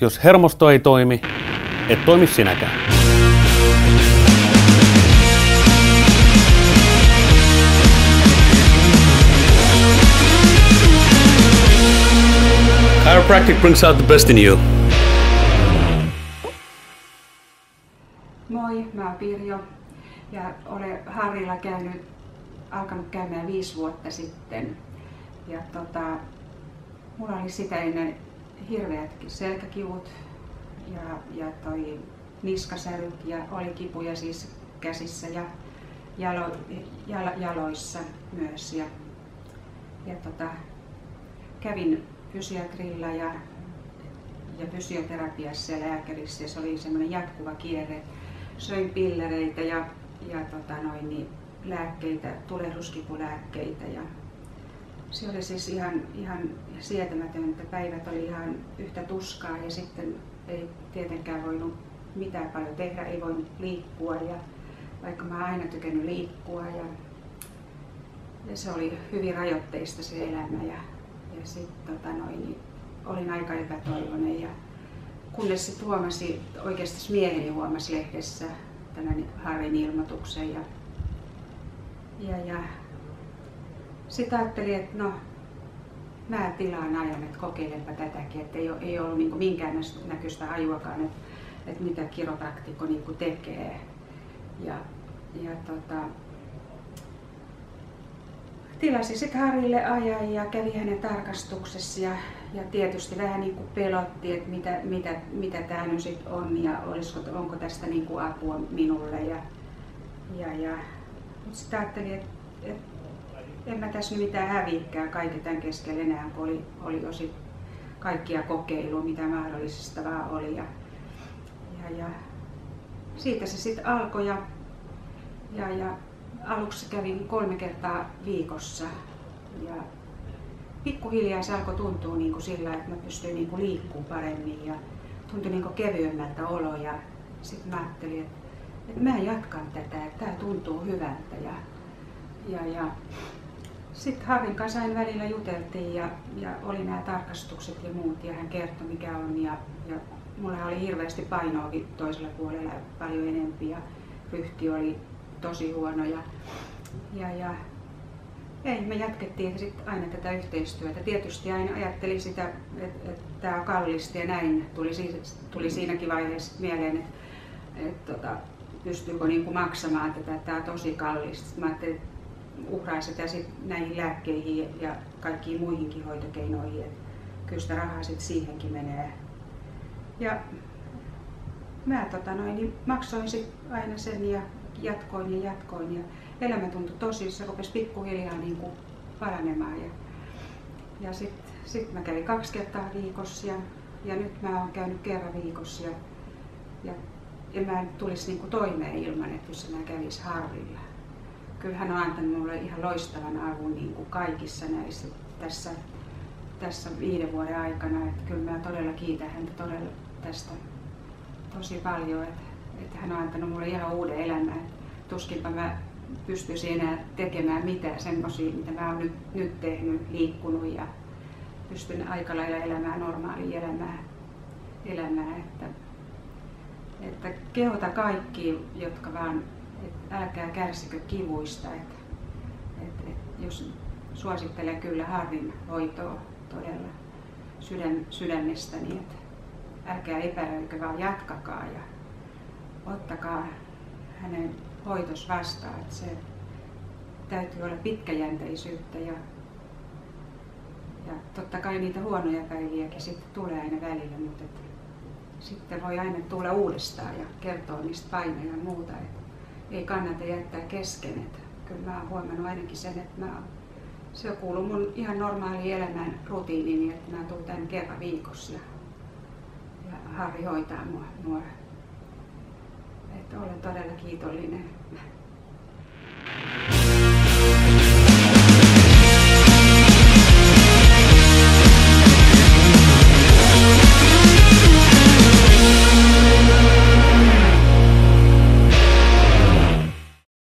Jos hermosto ei toimi, et toimi sinäkään. Chiropractic brings out the best in you. Moi, mä oon Pirjo ja olen Harrilla alkanut käymään 5 vuotta sitten. Ja mulla oli sitä ennen hirveät selkäkivut ja toi niskasäryt ja oli kipuja siis käsissä ja jaloissa myös. Ja kävin fysiatrilla ja fysioterapiassa ja lääkärissä ja se oli semmoinen jatkuva kierre. Söin pillereitä ja lääkkeitä, tulehduskipulääkkeitä ja se oli siis ihan sietämätöntä. Päivät oli ihan yhtä tuskaa ja sitten ei tietenkään voinut mitään paljon tehdä, ei voinut liikkua ja vaikka mä aina tykännyt liikkua ja se oli hyvin rajoitteista se elämä ja sitten olin aika epätoivoinen ja kunnes sitten oikeastaan mieheni huomasi lehdessä tämän Harrin ilmoituksen ja sitten ajattelin, että no mä tilaan ajan, että kokeilenpa tätäkin, että ei ollut niinku minkään näköistä hajuakaan, että mitä kiropraktikko niinku tekee. Tilasin sitten Harrille ajan ja kävi hänen tarkastuksessa ja tietysti vähän niin kuin pelotti, että mitä tämä nyt sitten on ja onko tästä niin kuin apua minulle. Mutta sitten ajattelin, että en mä tässä mitään häviäkään kaiken tämän keskellä enää, kun oli jo sit kaikkia kokeilua, mitä mahdollisesta vaan oli. Ja siitä se sitten alkoi ja aluksi kävin 3 kertaa viikossa ja pikkuhiljaa se alkoi tuntua niin kuin sillä, että mä pystyin niin kuin liikkumaan paremmin ja tuntui niin kuin kevyemmältä olo ja sitten mä ajattelin, että mä jatkan tätä, että tää tuntuu hyvältä ja sitten Harrin kanssa aina välillä juteltiin ja oli nämä tarkastukset ja muut ja hän kertoi mikä on ja mulla oli hirveästi painoakin toisella puolella paljon enempi ja ryhti oli tosi huono ja me jatkettiin sitten aina tätä yhteistyötä. Tietysti aina ajattelin sitä, että tämä on kallista ja näin tuli siinäkin vaiheessa mieleen, että pystyykö niinku maksamaan tätä, että tämä on tosi kallista. Mä ajattelin, että uhraa sitä sit näihin lääkkeihin ja kaikkiin muihinkin hoitokeinoihin, että kyllä sitä rahaa sitten siihenkin menee. Ja mä maksoin sitten aina sen ja jatkoin ja elämä tuntui tosi, se rupesi pikkuhiljaa niin kuin paranemaan ja sit mä kävin 2 kertaa viikossa ja nyt mä oon käynyt kerran viikossa ja mä en tulisi niin kuin toimeen ilman, että jos mä kävis Harrilla. Kyllä hän on antanut mulle ihan loistavan avun niin kuin kaikissa näissä tässä 5 vuoden aikana, että kyllä mä todella kiitän häntä todella tästä tosi paljon, että hän on antanut mulle ihan uuden elämän. Tuskinpa mä pystyisin enää tekemään mitään semmoisia, mitä mä oon nyt tehnyt, liikkunut ja pystyn aika lailla elämään normaalia elämää. Että kehota kaikki, jotka vaan, että älkää kärsikö kivuista. Jos suosittelen kyllä Harrin hoitoa todella sydämestäni, että älkää epäröikö, vaan jatkakaa ja ottakaa hänen hoitos vastaan. Että se täytyy olla pitkäjänteisyyttä ja totta kai niitä huonoja päiviäkin sitten tulee aina välillä, mutta sitten voi aina tulla uudestaan ja kertoa niistä painoja ja muuta. Että ei kannata jättää kesken. Että kyllä mä oon huomannut ainakin sen, että se kuuluu mun ihan normaaliin elämän rutiiniin, että mä tuun tänne kerran viikossa ja Harri hoitaa mua. Että olen todella kiitollinen.